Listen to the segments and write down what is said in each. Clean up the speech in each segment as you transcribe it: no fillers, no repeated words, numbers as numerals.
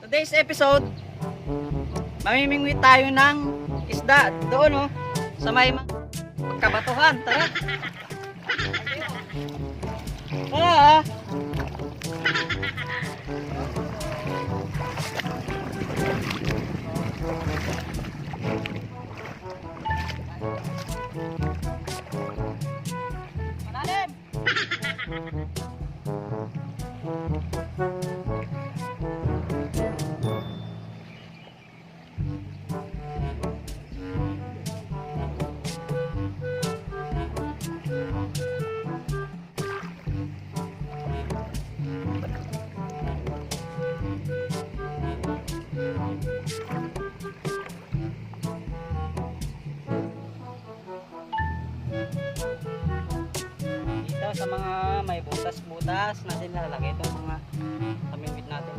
Today's episode, mamimingwit tayo ng isda doon, oh, sa may magkabatuhan. Tara. Ah. Malalim. Sa mga may butas-butas natin lalagay itong mga pamimit natin.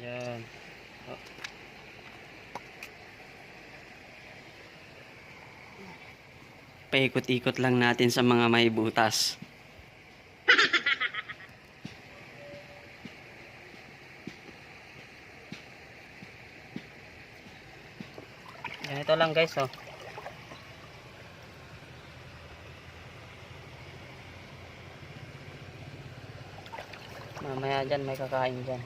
Yan. Oh. Paikot-ikot lang natin sa mga may butas. Ganito lang guys, oh. Mamaya dyan may kakain dyan.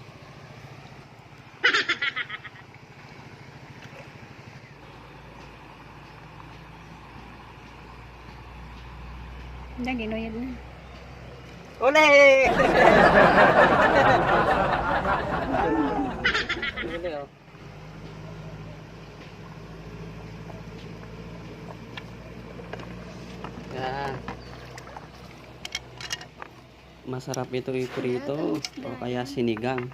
Hindi, ginoyad na. Uli! Uli, oh. Yan. Masarap ito iprito o kaya sinigang.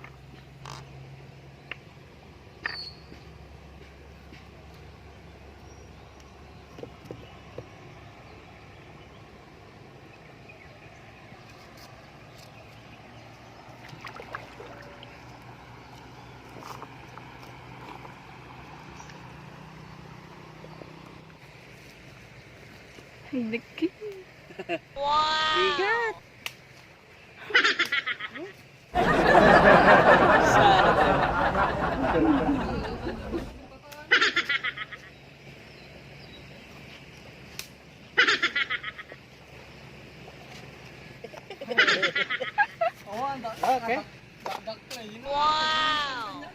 Laki. Wow! Bigat! Okay. Wow!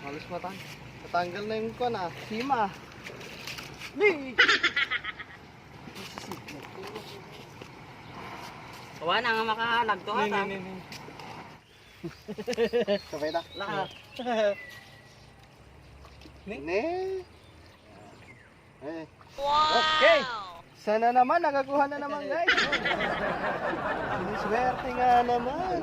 Halos matanggal na yung kuwan, sima. Kawa na nga makahalag to ata. Sabay na. Laka. Wow! Okay. Sana naman, nakakuha na naman guys. Siniswerte nga naman.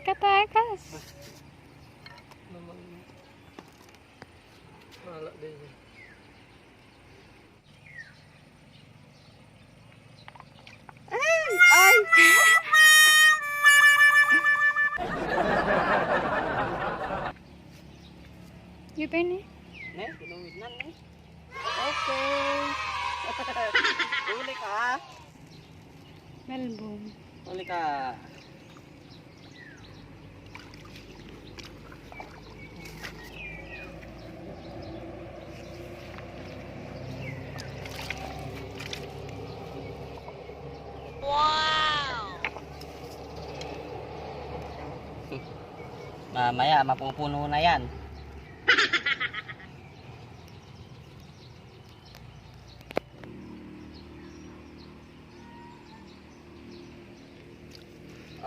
Katakas. Wala din. Ay! Yung pen eh. Ne, pinumit na ne. Okay. Uli ka. Melbourne. Uli ka. Wow! Mamaya mapupuno na yan.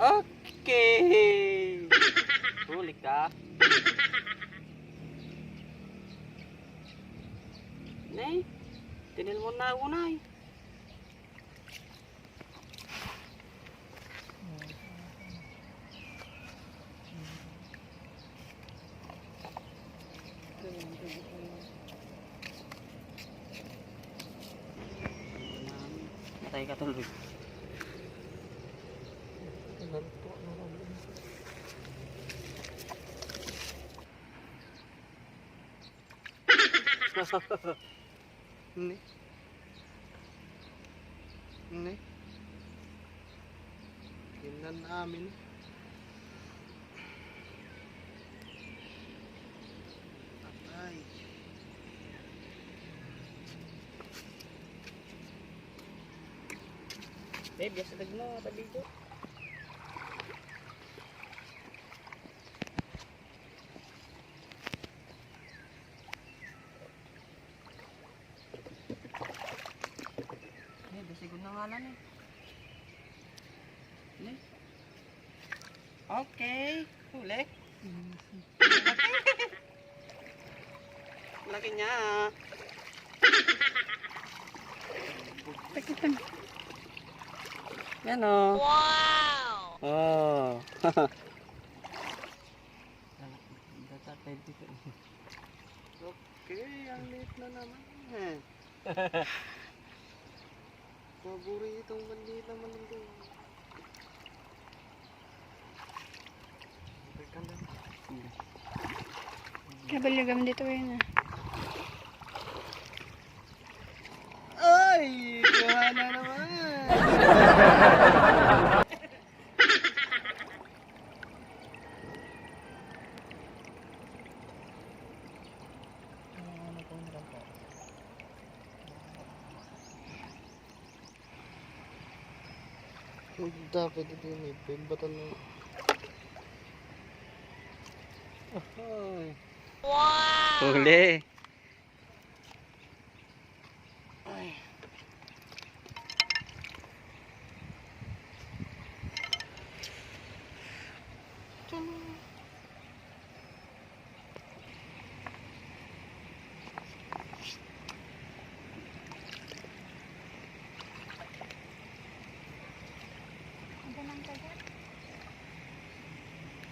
Okay. Huli ka. Nay, tinil mo na unay. Patay ka tuloy. Ini. Ini. Tingnan namin. Patay. Babe, biasa mo tabi ko. Siguro na ngalan eh. Ini. Okay, huli. Laki niya. Pakitan. Yan o. Wow! Oh. Okay, ang late na naman. Paboritong bandila man ito. Kabaligam dito yun ah. Ay! Kuha na naman! Dapat ito yung ipimbatan na. Wow! Huli.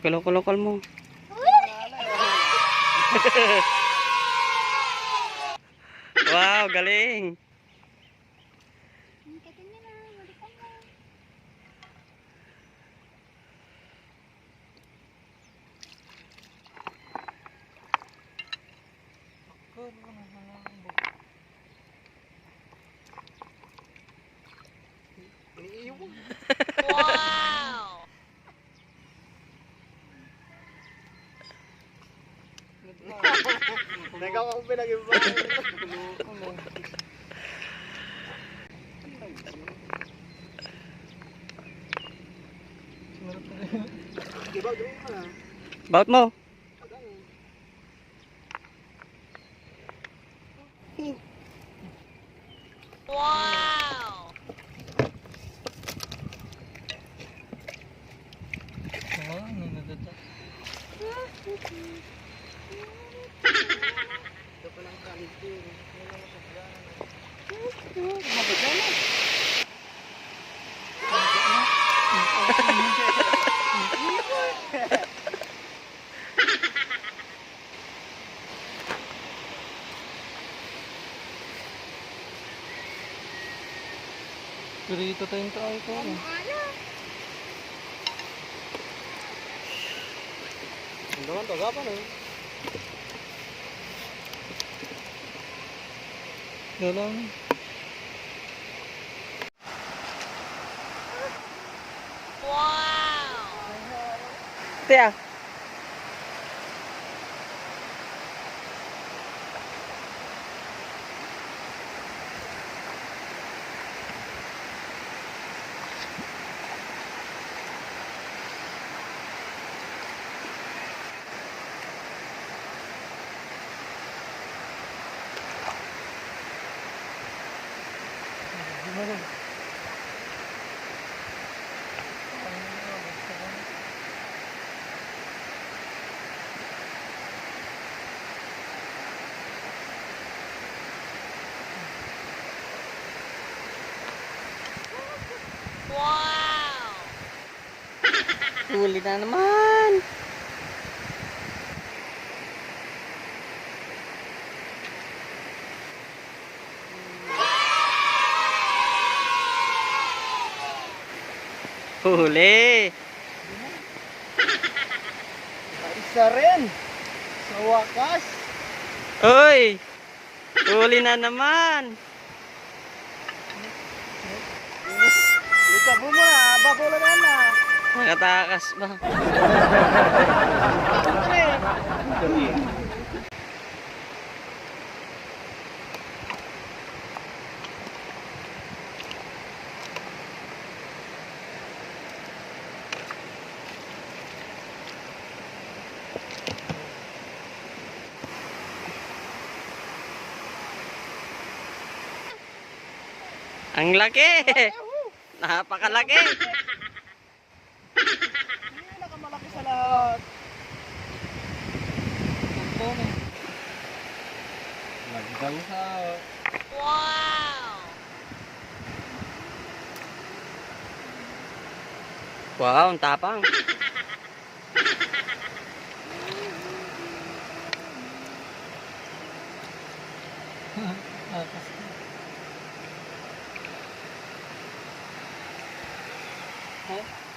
Kulokol mo. Wow, galing. Wow! Nagawa ko pinag-iba. Diba, gawin mo na. Baut mo. Wow! Ito palang kanto. Wala mo sa Pirito tayong tayo ko. Ang daman to, gapa na. Galang. Wow! Tiya. Wow! Huli na naman. Huli. Isa rin. Sa wakas. Uy! Huli na naman. Itabo mo na. Babulagan na. Nakatakas ba? Ang laki! Napakalaki! Pinakamalaki sa lahat. Lagdang sa... Wow, ang tapang. Huh?